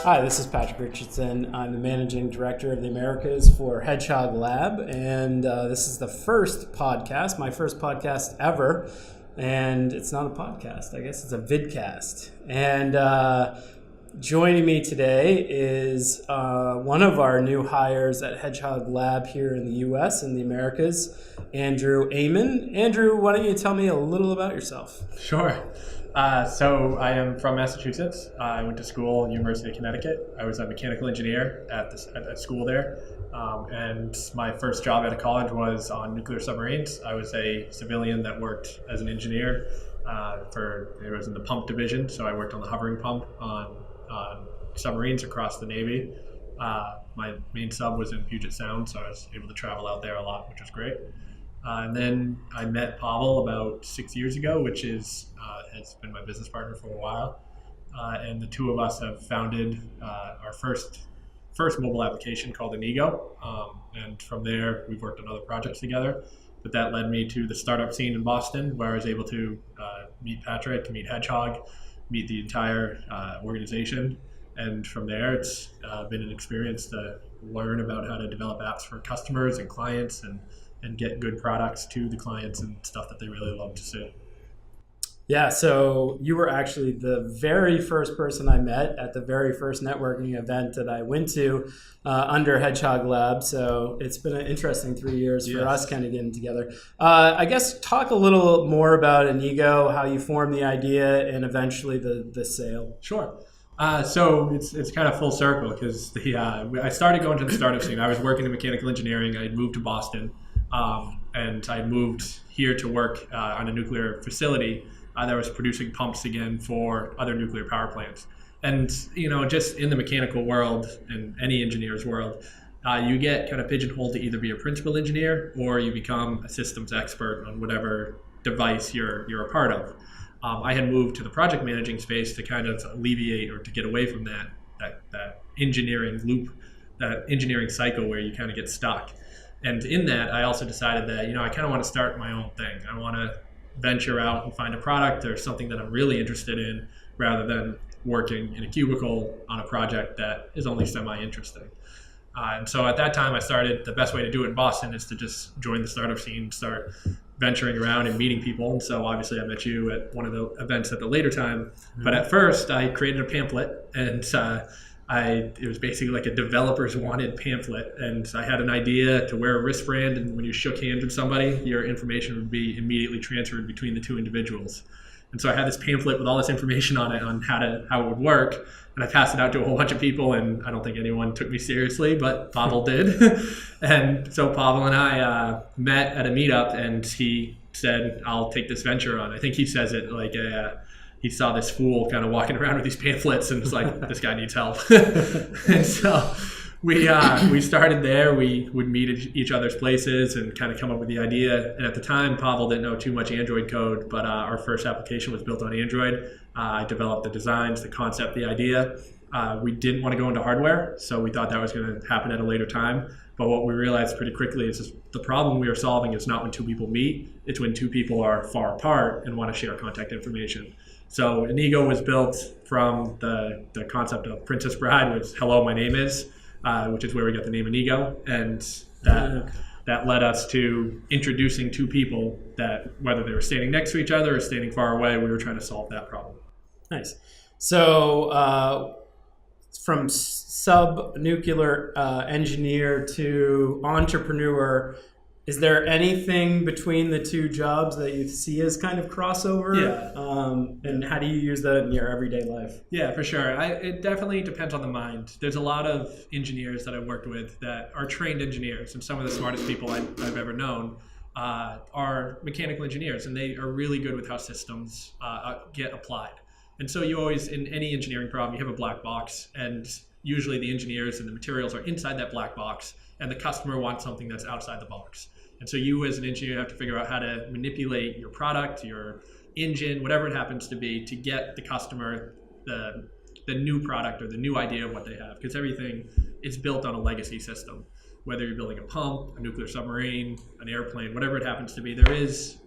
Hi, this is Patrick Richardson. I'm the Managing Director of the Americas for Hedgehog Lab, and this is the first podcast, my first podcast ever, and it's not a podcast, I guess it's a vidcast. And joining me today is one of our new hires at Hedgehog Lab here in the U.S. and the Americas, Andrew Amann. Andrew, why don't you tell me a little about yourself? Sure. So I am from Massachusetts. I went to school, University of Connecticut. I was a mechanical engineer at school there. And my first job out of college was on nuclear submarines. I was a civilian that worked as an engineer it was in the pump division. So I worked on the hovering pump on submarines across the Navy. My main sub was in Puget Sound, so I was able to travel out there a lot, which was great. And then I met Pavel about 6 years ago, which has been my business partner for a while. And the two of us have founded our first mobile application called Inigo. And from there, we've worked on other projects together. But that led me to the startup scene in Boston, where I was able to meet Patrick, meet Hedgehog, meet the entire organization. And from there, it's been an experience to learn about how to develop apps for customers and clients and get good products to the clients and stuff that they really love to see. Yeah, so you were actually the very first person I met at the very first networking event that I went to under Hedgehog Lab. So it's been an interesting 3 years for us kind of getting together. I guess talk a little more about Inigo, how you formed the idea, and eventually the sale. Sure. So it's kind of full circle because I started going to the startup scene. I was working in mechanical engineering. I had moved to Boston. And I moved here to work on a nuclear facility that was producing pumps again for other nuclear power plants. And, just in the mechanical world and any engineer's world, you get kind of pigeonholed to either be a principal engineer or you become a systems expert on whatever device you're a part of. I had moved to the project managing space to kind of alleviate or to get away from that engineering loop, that engineering cycle where you kind of get stuck. And in that, I also decided that, I kind of want to start my own thing. I want to venture out and find a product or something that I'm really interested in rather than working in a cubicle on a project that is only semi-interesting. And so at that time, I started, the best way to do it in Boston is to just join the startup scene, start venturing around and meeting people. And so obviously I met you at one of the events at the later time. Mm-hmm. But at first, I created a pamphlet and it was basically like a developer's wanted pamphlet, and I had an idea to wear a wristband, and when you shook hands with somebody, your information would be immediately transferred between the two individuals. And so I had this pamphlet with all this information on it on how it would work, and I passed it out to a whole bunch of people, and I don't think anyone took me seriously, but Pavel did. And so Pavel and I met at a meetup, and he said, "I'll take this venture on." I think he says it like he saw this fool kind of walking around with these pamphlets and was like, this guy needs help. And so we started there. We would meet at each other's places and kind of come up with the idea. And at the time, Pavel didn't know too much Android code, but our first application was built on Android. I developed the designs, the concept, the idea. We didn't want to go into hardware, so we thought that was going to happen at a later time. But what we realized pretty quickly is just the problem we are solving is not when two people meet, it's when two people are far apart and want to share contact information. So Inigo was built from the concept of Princess Bride, which hello, my name is, which is where we got the name Inigo. And that led us to introducing two people that, whether they were standing next to each other or standing far away, we were trying to solve that problem. Nice. So from sub-nuclear engineer to entrepreneur, is there anything between the two jobs that you see as kind of crossover? Yeah. And how do you use that in your everyday life? Yeah, for sure. It definitely depends on the mind. There's a lot of engineers that I've worked with that are trained engineers, and some of the smartest people I've ever known are mechanical engineers, and they are really good with how systems get applied. And so you always, in any engineering problem, you have a black box, and usually the engineers and the materials are inside that black box, and the customer wants something that's outside the box. And so you as an engineer have to figure out how to manipulate your product, your engine, whatever it happens to be, to get the customer the new product or the new idea of what they have. Because everything is built on a legacy system. Whether you're building a pump, a nuclear submarine, an airplane, whatever it happens to be, there is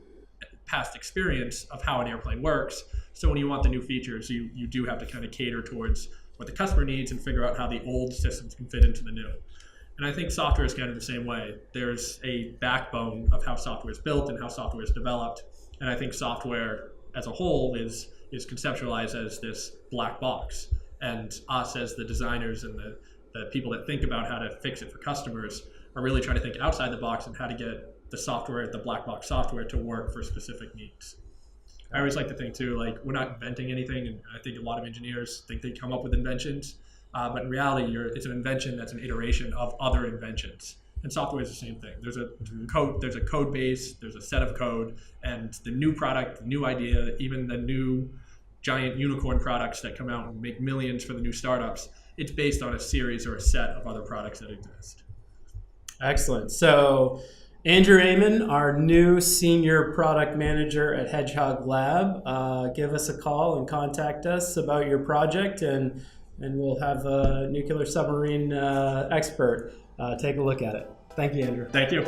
past experience of how an airplane works. So when you want the new features, you do have to kind of cater towards what the customer needs and figure out how the old systems can fit into the new. And I think software is kind of the same way. There's a backbone of how software is built and how software is developed. And I think software as a whole is conceptualized as this black box. And us as the designers and the people that think about how to fix it for customers are really trying to think outside the box and how to get the software, the black box software, to work for specific needs. I always like to think too, like, we're not inventing anything, and I think a lot of engineers think they come up with inventions, but in reality, it's an invention that's an iteration of other inventions. And software is the same thing. There's a code base, there's a set of code, and the new product, the new idea, even the new giant unicorn products that come out and make millions for the new startups, it's based on a series or a set of other products that exist. Excellent. So Andrew Amann, our new senior product manager at Hedgehog Lab, give us a call and contact us about your project, and we'll have a nuclear submarine expert take a look at it. Thank you, Andrew. Thank you.